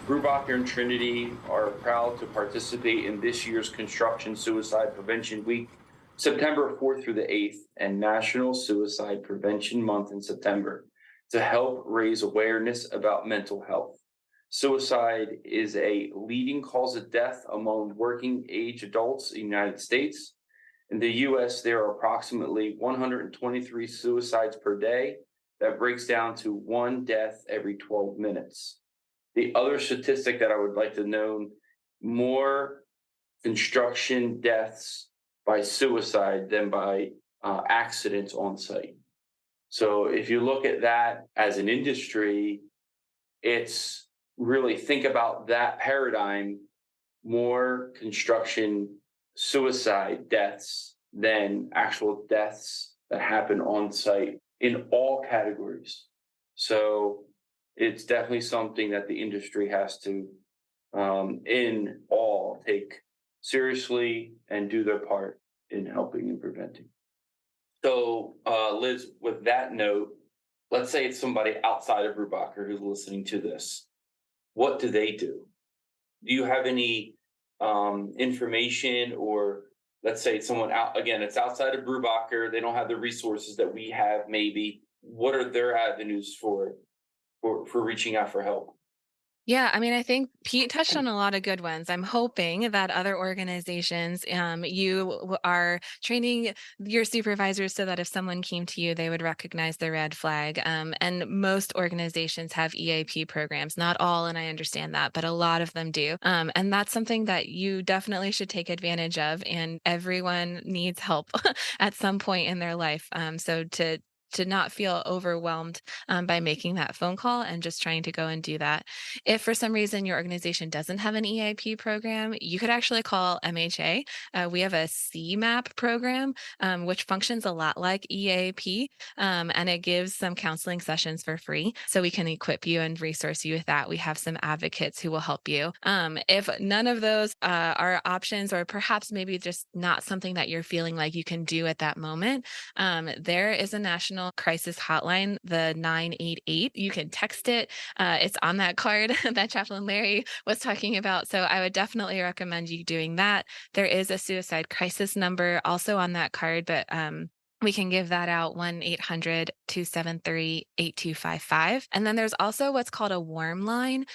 Brubacher and Trinity are proud to participate in this year's Construction Suicide Prevention Week, September 4th through the 8th, and National Suicide Prevention Month in September to help raise awareness about mental health. Suicide is a leading cause of death among working age adults in the United States. In the US, there are approximately 123 suicides per day. That breaks down to one death every 12 minutes. The other statistic that I would like to know, more construction deaths by suicide than by accidents on site. So if you look at that as an industry, it's really think about that paradigm, more construction suicide deaths than actual deaths that happen on site in all categories. So it's definitely something that the industry has to, in all, take seriously and do their part in helping and preventing. So, Liz, with that note, let's say it's somebody outside of Brubacher who's listening to this. What do they do? Do you have any information, or let's say it's someone out, again, it's outside of Brubacher, they don't have the resources that we have maybe. What are their avenues for reaching out for help? Yeah, I mean, I think Pete touched on a lot of good ones. I'm hoping that other organizations, are training your supervisors so that if someone came to you, they would recognize the red flag. And most organizations have EAP programs, not all, and I understand that, but a lot of them do. And that's something that you definitely should take advantage of. And everyone needs help at some point in their life. So to not feel overwhelmed by making that phone call and just trying to go and do that. If for some reason your organization doesn't have an EAP program, you could actually call MHA. We have a CMAP program, which functions a lot like EAP, and it gives some counseling sessions for free. So we can equip you and resource you with that. We have some advocates who will help you. If none of those are options, or perhaps maybe just not something that you're feeling like you can do at that moment, there is a national crisis hotline, the 988. You can text it. It's on that card that Chaplain Larry was talking about. So I would definitely recommend you doing that. There is a suicide crisis number also on that card, but we can give that out, 1-800-273-8255. And then there's also what's called a warm line,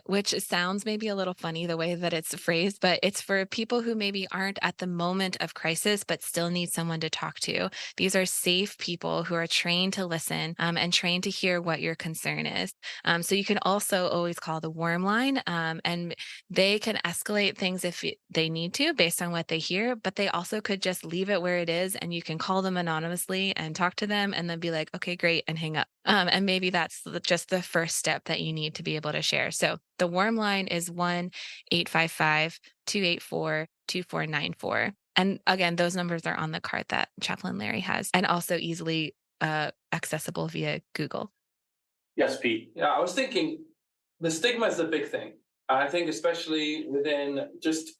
which sounds maybe a little funny the way that it's phrased, but it's for people who maybe aren't at the moment of crisis, but still need someone to talk to. These are safe people who are trained to listen, and trained to hear what your concern is. So you can also always call the warm line, and they can escalate things if they need to based on what they hear, but they also could just leave it where it is, and you can call them anonymously and talk to them and then be like, okay, great, and hang up. And maybe that's just the first step that you need to be able to share. So the warm line is 1-855-284-2494. And again, those numbers are on the card that Chaplain Larry has, and also easily accessible via Google. Yes, Pete. Yeah, I was thinking the stigma is the big thing. I think especially within just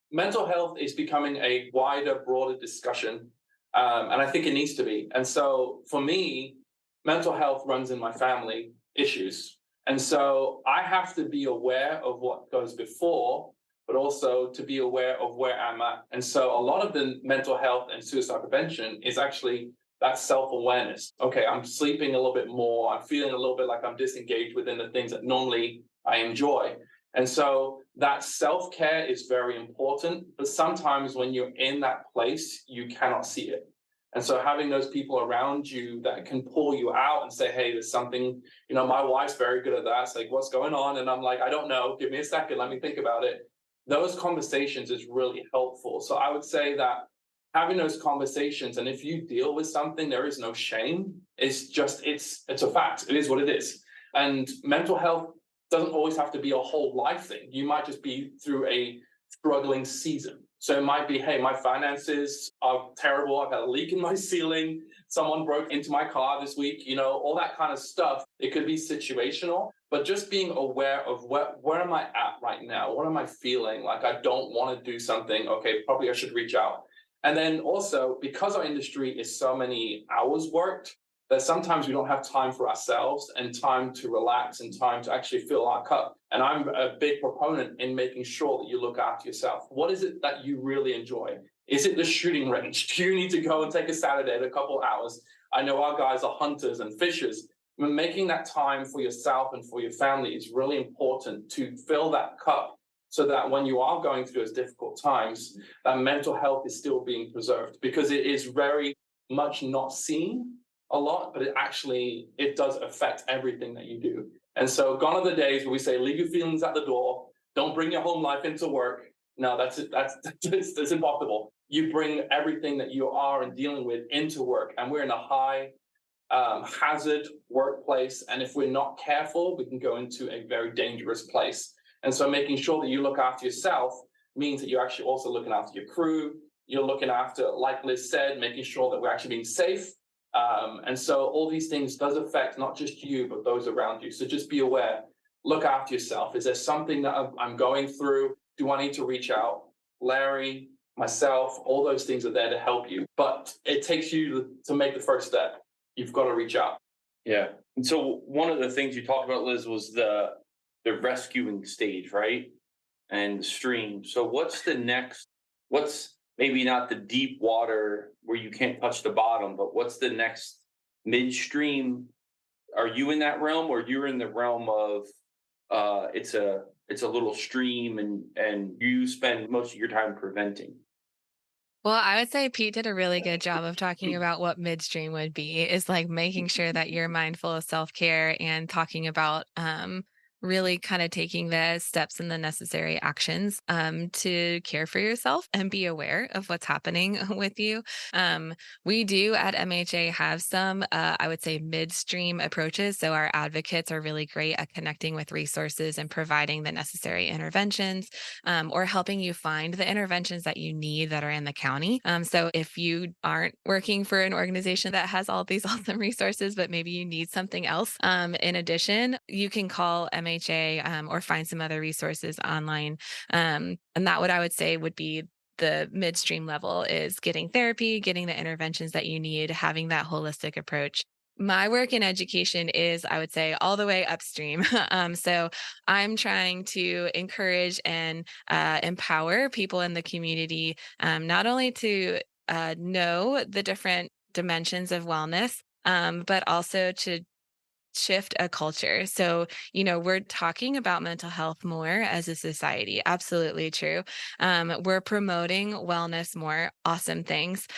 mental health is becoming a wider, broader discussion. And I think it needs to be. And so for me, mental health runs in my family issues. And so I have to be aware of what goes before, but also to be aware of where I'm at. And so a lot of the mental health and suicide prevention is actually that self-awareness. Okay, I'm sleeping a little bit more. I'm feeling a little bit like I'm disengaged within the things that normally I enjoy. And so that self-care is very important, but sometimes when you're in that place, you cannot see it. And so having those people around you that can pull you out and say, hey, there's something, my wife's very good at that. It's like, what's going on? And I'm like, I don't know. Give me a second. Let me think about it. Those conversations is really helpful. So I would say that having those conversations, and if you deal with something, there is no shame. It's a fact. It is what it is. And mental health doesn't always have to be a whole life thing. You might just be through a struggling season. So it might be, hey, my finances are terrible. I've had a leak in my ceiling. Someone broke into my car this week, all that kind of stuff. It could be situational, but just being aware of where am I at right now? What am I feeling? Like I don't want to do something. Okay, probably I should reach out. And then also, because our industry is so many hours worked, that sometimes we don't have time for ourselves and time to relax and time to actually fill our cup. And I'm a big proponent in making sure that you look after yourself. What is it that you really enjoy? Is it the shooting range? Do you need to go and take a Saturday at a couple hours? I know our guys are hunters and fishers. Making that time for yourself and for your family is really important to fill that cup so that when you are going through those difficult times, that mental health is still being preserved, because it is very much not seen a lot, but it does affect everything that you do. And so gone are the days where we say, leave your feelings at the door, don't bring your home life into work. No, that's impossible. You bring everything that you are and dealing with into work, and we're in a high hazard workplace, and if we're not careful, we can go into a very dangerous place. And so making sure that you look after yourself means that you're actually also looking after your crew. You're looking after, like Liz said, making sure that we're actually being safe. And so all these things does affect not just you, but those around you. So just be aware, look after yourself. Is there something that I'm going through? Do I need to reach out? Larry, myself, all those things are there to help you. But it takes you to make the first step. You've got to reach out. Yeah. And so one of the things you talked about, Liz, was the rescuing stage, right? And the stream. So what's maybe not the deep water where you can't touch the bottom, but what's the next midstream? Are you in that realm, or you're in the realm of it's a little stream and you spend most of your time preventing? Well, I would say Pete did a really good job of talking about what midstream would be, is like making sure that you're mindful of self-care and talking about really kind of taking the steps and the necessary actions to care for yourself and be aware of what's happening with you. Um, we do at MHA have some, I would say, midstream approaches. So our advocates are really great at connecting with resources and providing the necessary interventions, or helping you find the interventions that you need that are in the county. So if you aren't working for an organization that has all these awesome resources, but maybe you need something else in addition, you can call MHA or find some other resources online. And that, what I would say, would be the midstream level, is getting therapy, getting the interventions that you need, having that holistic approach. My work in education is, I would say, all the way upstream. So I'm trying to encourage and empower people in the community, not only to know the different dimensions of wellness, but also to shift a culture. So, we're talking about mental health more as a society. Absolutely true. We're promoting wellness more. Awesome things.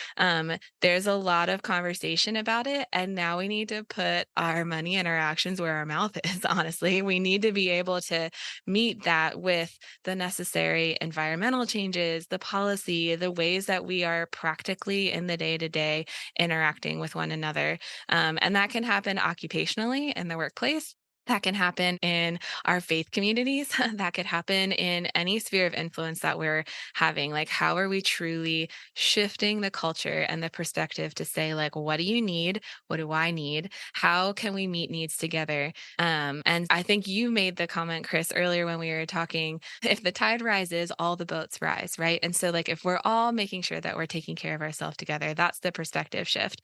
There's a lot of conversation about it. And now we need to put our money and our actions where our mouth is, honestly. We need to be able to meet that with the necessary environmental changes, the policy, the ways that we are practically in the day to day interacting with one another. And that can happen occupationally in the workplace. That can happen in our faith communities. That could happen in any sphere of influence that we're having. Like, how are we truly shifting the culture and the perspective to say, like, what do you need? What do I need? How can we meet needs together? And I think you made the comment, Chris, earlier when we were talking, if the tide rises, all the boats rise, right? And so, like, if we're all making sure that we're taking care of ourselves together, that's the perspective shift.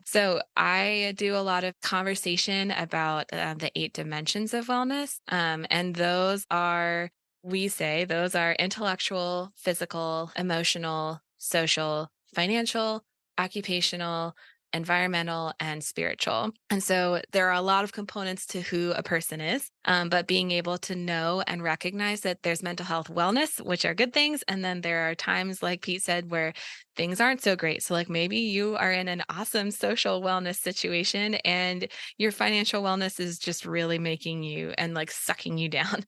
So I do a lot of conversation about the 8 dimensions of wellness. And those are, we say, those are intellectual, physical, emotional, social, financial, occupational, environmental, and spiritual. And so there are a lot of components to who a person is, but being able to know and recognize that there's mental health wellness, which are good things. And then there are times, like Pete said, where things aren't so great. So, like, maybe you are in an awesome social wellness situation and your financial wellness is just really making you and like sucking you down.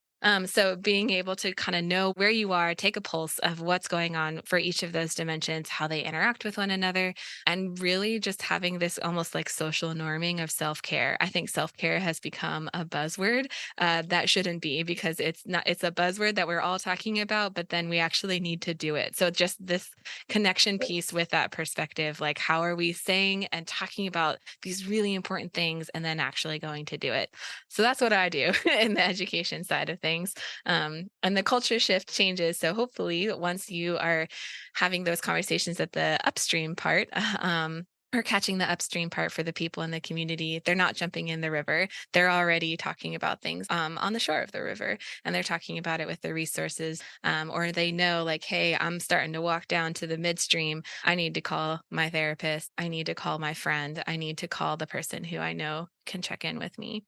So being able to kind of know where you are, take a pulse of what's going on for each of those dimensions, how they interact with one another, and really just having this almost like social norming of self-care. I think self-care has become a buzzword that shouldn't be, because it's not, it's a buzzword that we're all talking about, but then we actually need to do it. So just this connection piece with that perspective, like, how are we saying and talking about these really important things and then actually going to do it? So that's what I do in the education side of things. And the culture shift changes. So hopefully, once you are having those conversations at the upstream part, Or catching the upstream part for the people in the community. They're not jumping in the river. They're already talking about things on the shore of the river, and they're talking about it with the resources. Or they know, like, hey, I'm starting to walk down to the midstream. I need to call my therapist. I need to call my friend. I need to call the person who I know can check in with me.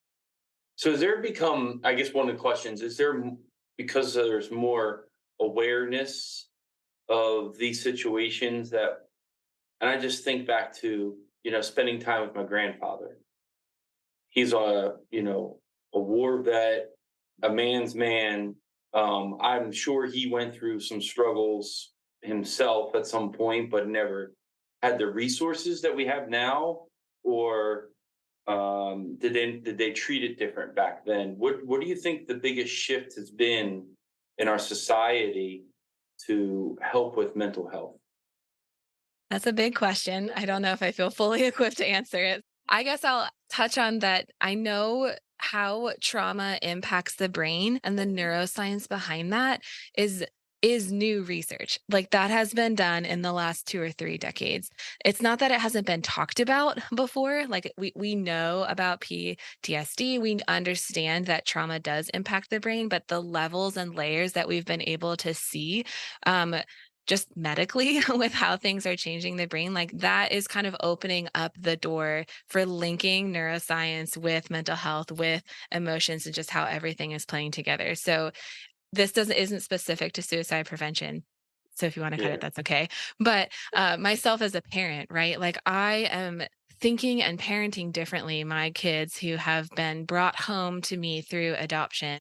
So has there become, I guess one of the questions, is there, because there's more awareness of these situations that, and I just think back to, spending time with my grandfather. He's a war vet, a man's man. I'm sure he went through some struggles himself at some point, but never had the resources that we have now. Or did they treat it different back then? What do you think the biggest shift has been in our society to help with mental health? That's a big question. I don't know if I feel fully equipped to answer it. I guess I'll touch on that. I know how trauma impacts the brain, and the neuroscience behind that is new research. Like, that has been done in the last 2 or 3 decades. It's not that it hasn't been talked about before. Like, we know about PTSD. We understand that trauma does impact the brain, but the levels and layers that we've been able to see, um, just medically with how things are changing the brain, like, that is kind of opening up the door for linking neuroscience with mental health, with emotions, and just how everything is playing together. So this doesn't isn't specific to suicide prevention. So if you wanna cut Yeah. it, that's okay. But, myself as a parent, right? Like, I am thinking and parenting differently my kids who have been brought home to me through adoption,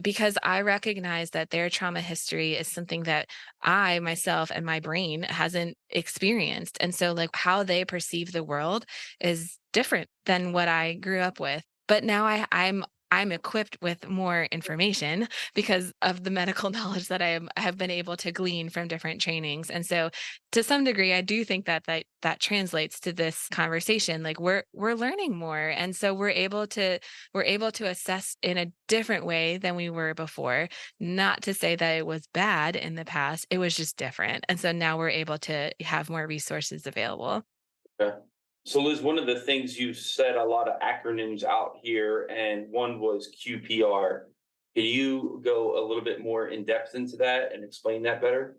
because I recognize that their trauma history is something that I, myself, and my brain hasn't experienced. And so, like, how they perceive the world is different than what I grew up with. But now I'm equipped with more information because of the medical knowledge that I have been able to glean from different trainings. And so, to some degree, I do think that translates to this conversation. Like, we're learning more, and so we're able to assess in a different way than we were before. Not to say that it was bad in the past, it was just different. And so now we're able to have more resources available. Okay. So Liz, one of the things you said, a lot of acronyms out here, and one was QPR. Can you go a little bit more in depth into that and explain that better?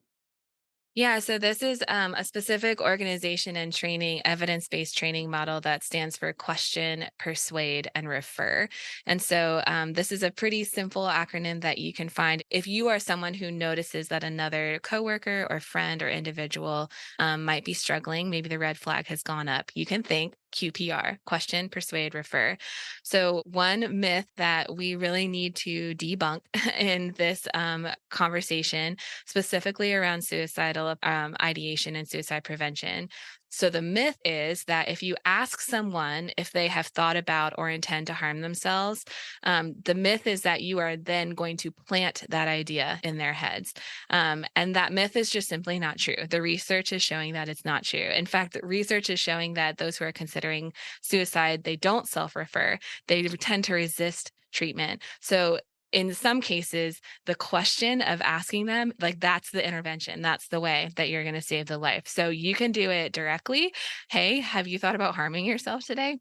Yeah, so this is a specific organization and training, evidence-based training model that stands for question, persuade, and refer. And so this is a pretty simple acronym that you can find if you are someone who notices that another coworker or friend or individual might be struggling. Maybe the red flag has gone up. You can think QPR, question, persuade, refer. So, one myth that we really need to debunk in this conversation, specifically around suicidal ideation and suicide prevention. So, the myth is that if you ask someone if they have thought about or intend to harm themselves, the myth is that you are then going to plant that idea in their heads. And that myth is just simply not true. The research is showing that it's not true. In fact, the research is showing that those who are considering suicide, they don't self refer, they tend to resist treatment. So, in some cases, the question of asking them, like, that's the intervention. That's the way that you're going to save the life. So you can do it directly. Hey, have you thought about harming yourself today?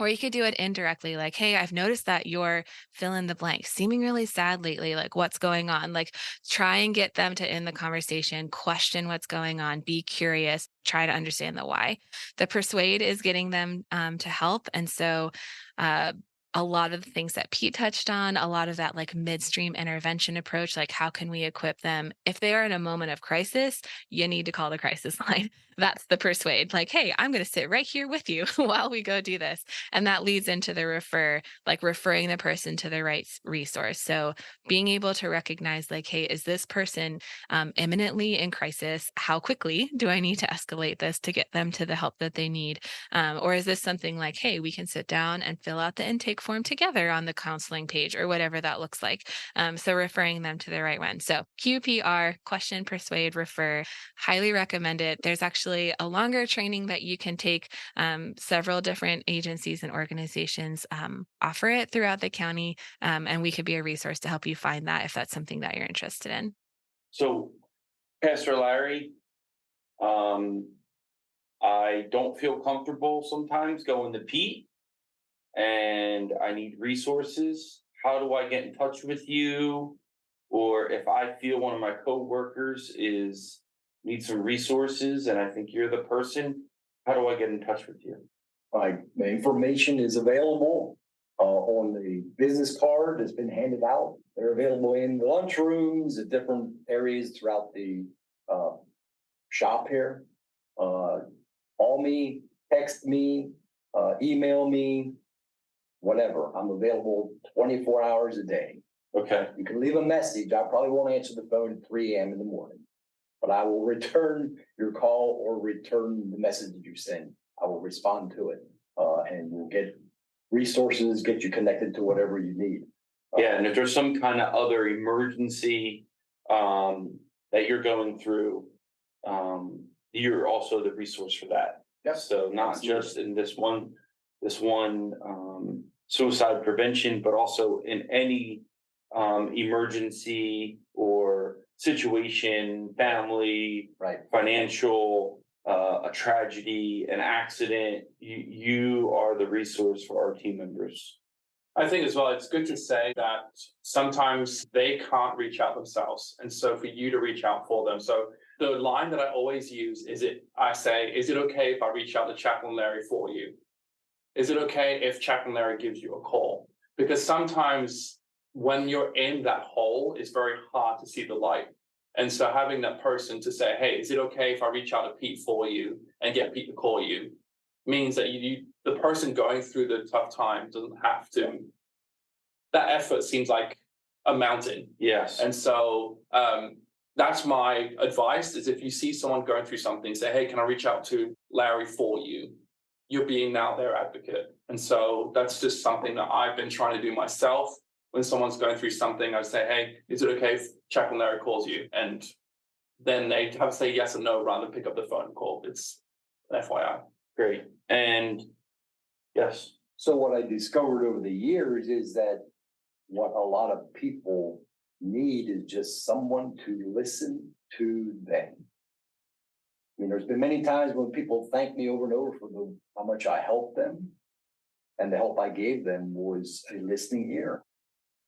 Or you could do it indirectly, like, hey, I've noticed that you're fill in the blank, seeming really sad lately. Like, what's going on? Like, try and get them to end the conversation, question what's going on, be curious, try to understand the why. The persuade is getting them to help. And so, uh, a lot of the things that Pete touched on, a lot of that like midstream intervention approach, like how can we equip them? If they are in a moment of crisis, you need to call the crisis line. That's the persuade. Like, hey, I'm going to sit right here with you while we go do this. And that leads into the refer, like referring the person to the right resource. So being able to recognize, like, hey, is this person imminently in crisis? How quickly do I need to escalate this to get them to the help that they need? Or is this something like, hey, we can sit down and fill out the intake form together on the counseling page or whatever that looks like? So referring them to the right one. So QPR, question, persuade, refer, highly recommend it. There's actually a longer training that you can take. Several different agencies and organizations offer it throughout the county, and we could be a resource to help you find that if that's something that you're interested in. So, Pastor Larry, um, I don't feel comfortable sometimes going to Pete and I need resources. How do I get in touch with you? Or if I feel one of my coworkers is need some resources and I think you're the person, how do I get in touch with you? The information is available on the business card that's been handed out. They're available in the lunchrooms at different areas throughout the uh, shop here. Call me, text me, email me, whatever. I'm available 24 hours a day. Okay. You can leave a message. I probably won't answer the phone at 3 a.m. in the morning, but I will return your call or return the message that you send. I will respond to it, and we'll get resources, get you connected to whatever you need. Yeah, and if there's some kind of other emergency that you're going through, you're also the resource for that. Yes, So not absolutely. just in this one suicide prevention, but also in any emergency or situation, family, Right. financial, a tragedy, an accident. You are the resource for our team members. I think as well, it's good to say that sometimes they can't reach out themselves. And so for you to reach out for them. So the line that I always use is I say, is it okay if I reach out to Chaplain Larry for you? Is it okay if Chaplain Larry gives you a call? Because sometimes when you're in that hole, it's very hard to see the light. And so having that person to say, hey, is it okay if I reach out to Pete for you and get Pete to call you, means that the person going through the tough time doesn't have to. That effort seems like a mountain. Yes. And so that's my advice is if you see someone going through something, say, hey, can I reach out to Larry for you? You're being now their advocate. And so that's just something that I've been trying to do myself. When someone's going through something, I say, hey, is it okay if Chaplain Larry calls you? And then they have to say yes or no rather than pick up the phone and call. It's an FYI. Great. And yes. So what I discovered over the years is that what a lot of people need is just someone to listen to them. I mean, there's been many times when people thank me over and over for how much I helped them, and the help I gave them was a listening ear.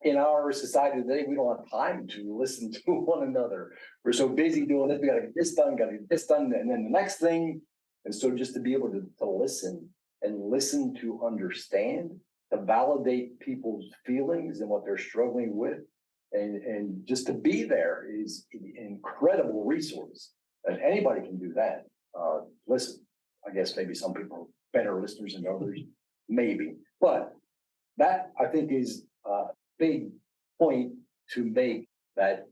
In our society today, we don't have time to listen to one another. We're so busy doing this, we gotta get this done, gotta get this done, and then the next thing. And so just to be able to listen and listen to understand, to validate people's feelings and what they're struggling with, and just to be there is an incredible resource. And anybody can do that. Listen, I guess maybe some people are better listeners than others, maybe. But that I think is a big point to make, that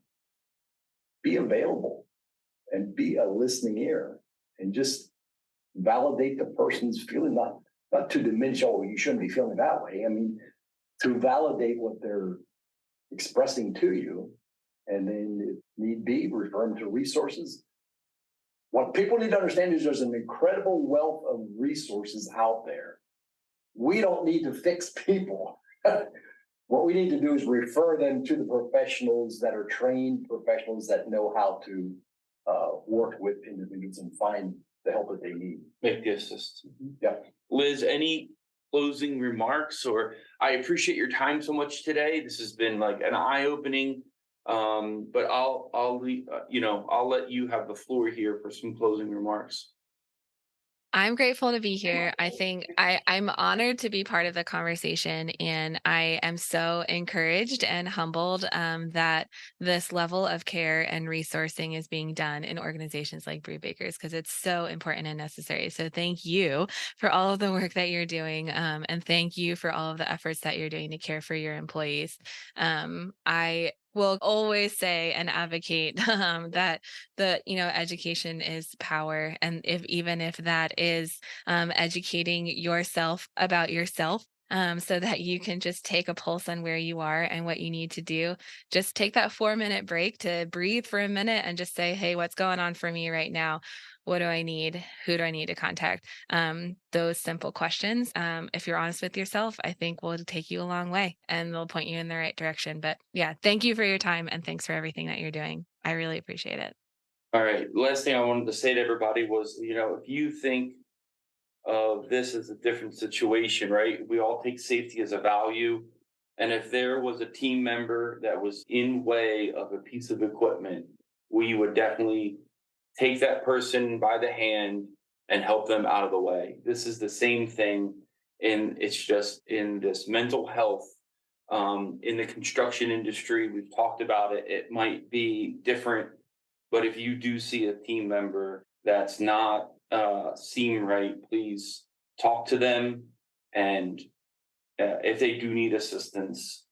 be available and be a listening ear and just validate the person's feeling, not to diminish, oh, you shouldn't be feeling that way. I mean, to validate what they're expressing to you, and then if need be, refer them to resources. What people need to understand is there's an incredible wealth of resources out there. We don't need to fix people. What we need to do is refer them to the professionals that are trained professionals that know how to work with individuals and find the help that they need. Make the assist. Yeah. Liz, any closing remarks? Or I appreciate your time so much today. This has been like an eye-opening. But I'll I'll let you have the floor here for some closing remarks. I'm grateful to be here. I think I'm honored to be part of the conversation, and I am so encouraged and humbled that this level of care and resourcing is being done in organizations like Brubaker's, because it's so important and necessary. So thank you for all of the work that you're doing, and thank you for all of the efforts that you're doing to care for your employees. I will always say and advocate that education is power, and if that is educating yourself about yourself, so that you can just take a pulse on where you are and what you need to do. Just take that 4-minute break to breathe for a minute and just say, hey, what's going on for me right now? What do I need? Who do I need to contact? Those simple questions, if you're honest with yourself, I think will take you a long way and they'll point you in the right direction. But yeah, thank you for your time and thanks for everything that you're doing. I really appreciate it. All right, last thing I wanted to say to everybody was, if you think of this as a different situation, right? We all take safety as a value. And if there was a team member that was in way of a piece of equipment, we would definitely take that person by the hand and help them out of the way. This is the same thing, and it's just in this mental health. In the construction industry, we've talked about it. It might be different, but if you do see a team member that's not seem right, please talk to them. And if they do need assistance,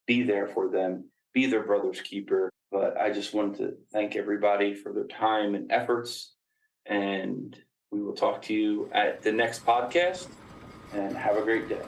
be there for them, be their brother's keeper. But I just wanted to thank everybody for their time and efforts. And we will talk to you at the next podcast, and have a great day.